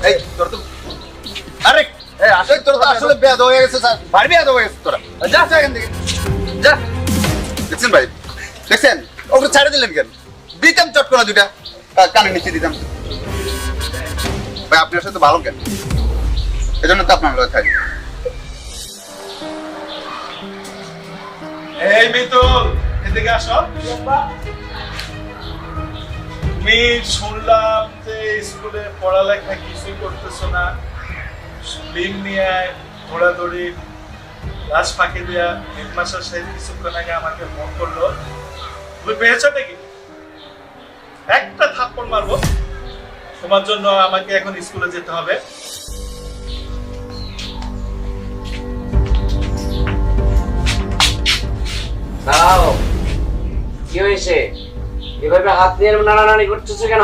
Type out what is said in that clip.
এই তোর তো আরে এই আসলে তোর তো আসলে বেয়াদ হয়ে গেছে স্যার, ভারী বেয়াদ হয়ে গেছে তোরা। যা যা এখান থেকে যা। দেখছেন ভাই, দেখছেন ওকে ছেড়ে দিলেন কেন? দিতাম চট করে দুইটা কানে নিচে দিতাম। ভাই আপনার সাথে ভালো কেন, এজন্য তো আপনার লয় থাকি। এই মিতুল, এদিকে আসো। তুমি শুনলাম যে স্কুলে পড়ালেখা কিছুই করতেছো না, ফিল্ম নিয়ে দৌড়াদৌড়ি, ক্লাস ফাঁকি দেওয়া। হেডমাস্টার সাহেব কিছুক্ষণ আগে আমাকে ফোন করলো। তুমি পেয়েছো নাকি? একটা থাপ্পড় মারবো, তোমার জন্য আমাকে এখন স্কুলে যেতে হবে। দাঁড়াও, কি হয়েছে? এভাবে হাত নিয়ে নাড়ানাড়ি করতেছে কেন?